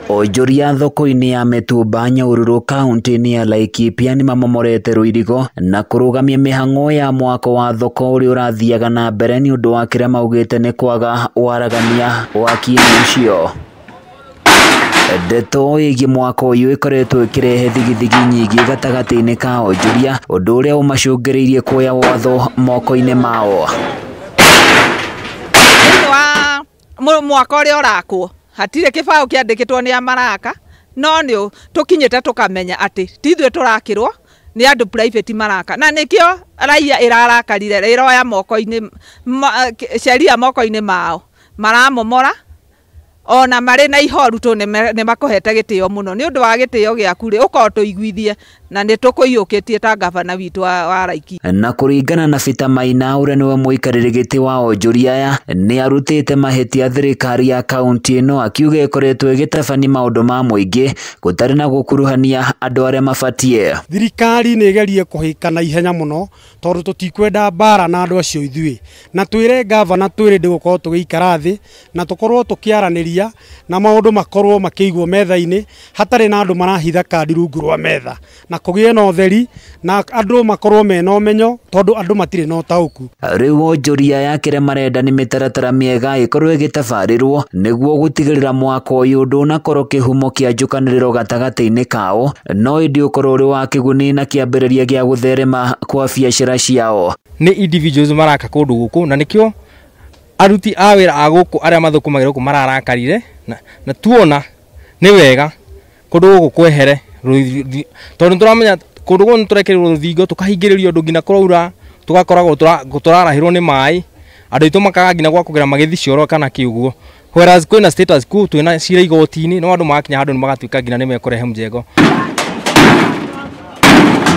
Onjoria thoko-inĩ ya Mĩtumba Nyahururu kaunti-inĩ ya Laikipia nĩ mamomorete rũirigo na kũrũgamia mĩhang'o ya mwako wa thoko ũrĩa ũrathiaga na mbere nĩ ũndũ wa kĩrĩa maugĩte nĩ kwaga waragania waki-inĩ ũcio. Ndeto ĩgiĩ mwako ũyũ ĩkoretwo ĩkĩrehe thigithigi nyingĩ gatagatĩ-inĩ ka onjoria, ũndũ ũrĩa ũmacũngĩrĩirie kuoya watho moko-inĩ mao. Mwako ũrĩa ũrakwo hatirĩ kĩbaũ kĩandĩkĩtwo nĩ Amaraka, no nĩ tũkinyĩte tũkamenya atĩ ti ithuĩ tũrakĩrwo nĩ andũ private maraka, na nĩkĩo raia ĩrarakarire ĩroya moko-inĩ sheria moko-inĩ mao maramomora ona marĩ na ihoru tu nĩ makũhete gĩtĩo mũno nĩ ũndũ wa gĩtĩo gĩaku rĩ ũkorwo tũiguithie na nĩ tũkũiyũkĩtie ta gavana witũ wa Laikipia. Na kũringana na Peter Maina ũrĩa nĩwe mũikarĩri gĩtĩ wa onjoria aya nĩ arutĩte mahĩtia thirikari ya kaunti ĩno akiuga ĩkoretwo ĩgĩtabania maũndũ ma mũingĩ gũtarĩ na gũkuruhania andũ arĩa mabatie. Thirikari nĩ ĩgerie kũhĩka na ihenya mũno tondũ tũtikwenda mbara na andũ acio ithuĩ, na twĩre gavana twĩre ndĩgũkorwo tũgĩikara thĩ na tũkorwo tũkĩaranĩria na maũndũ makorwo makĩigwo metha-inĩ hatarĩ na andũ marahitha kandi rungu rwa metha, na kũgĩe na ũtheri na andũ makorwo mena ũmenyo tondũ andũ matirĩ na ũtaũku. Rĩu onjoria ya kĩrĩa marenda nĩ mĩtaratara mĩega ĩkorwo ĩgĩtabarĩrwo nĩguo gũtigĩrĩra mwako ũyũ ndũnakorwo kĩhumo kĩa njũkanĩrĩro gatagatĩ-inĩ kao, no ĩndĩ ũkorwo ũrĩ wa kĩguni na kĩambĩrĩria gĩa gũtherema kwa biacara ciao. Nĩ individuals maraka kũndũ gũkũ na nĩkĩo aruti a wĩra a gũkũ arĩa mathũkũmagĩra gũkũ mararakarire na tuona nĩ wega kũndũ gũkũ kwehere tondũ tũramenya kũndũ gũkũ tũrekĩrĩrwo rũthingo tũkahingĩrĩrio ũndũ nginya kũraura tũgakoragwo tũrarahĩrwo nĩ maĩ, andũ aitũ makaga nginya gwa kũgera magĩthi cioro kana kĩuguo, whereas kwĩna status quo twĩna cira igoti-inĩ no andũ magakinya handũ nĩ magatuĩka nginya nĩ mekũrehe mjengo.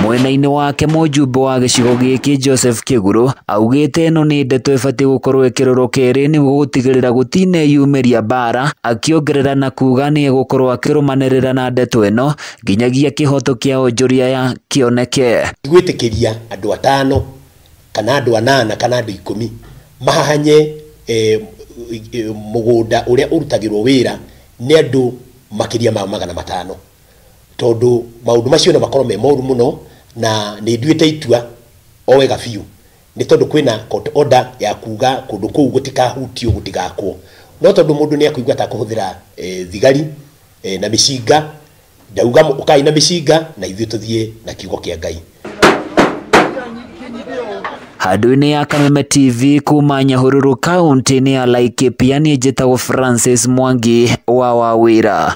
Mwena-inĩ wake mũjumbe wa gĩcigo gĩkĩ Joseph Kĩgũrũ augĩte ĩno nĩ ndeto ĩbatiĩ gũkorwo ĩkĩrorwo kerĩ nĩguo gũtigĩrĩra gũtineyumĩria mbara, akĩongerera na kuga nĩ egũkorwo akĩrũmanĩrĩra na ndeto ĩno nginyagia kĩhoto kĩa onjoria ya kĩoneke. Gwĩtĩkĩria andũ 5 kana andũ 8 kana andũ 10 mahanye mũgũnda ũrĩa ũrutagĩrwo wĩra nĩ andũ makĩria ma 500, tondũ maũndũ macio no makorwo me moru mũno na nĩ nduĩte itua o wega biũ nĩ tondũ kwĩna court order ya kuga kũndũ kũu gũtikahutio gũtigakwo, no tondũ mũndũ nĩ akũigua ta kũhũthĩra thigari na mĩcinga, ndauga ũkai na mĩcinga na ithuĩ tũthiĩ na kiugo kĩa Ngai. Handũ-inĩ ya Kameme TV kuma Nyahururu kaunti-inĩ ya Laikipia, niĩ njĩtagwo Francis Mwangi wa Wawĩra.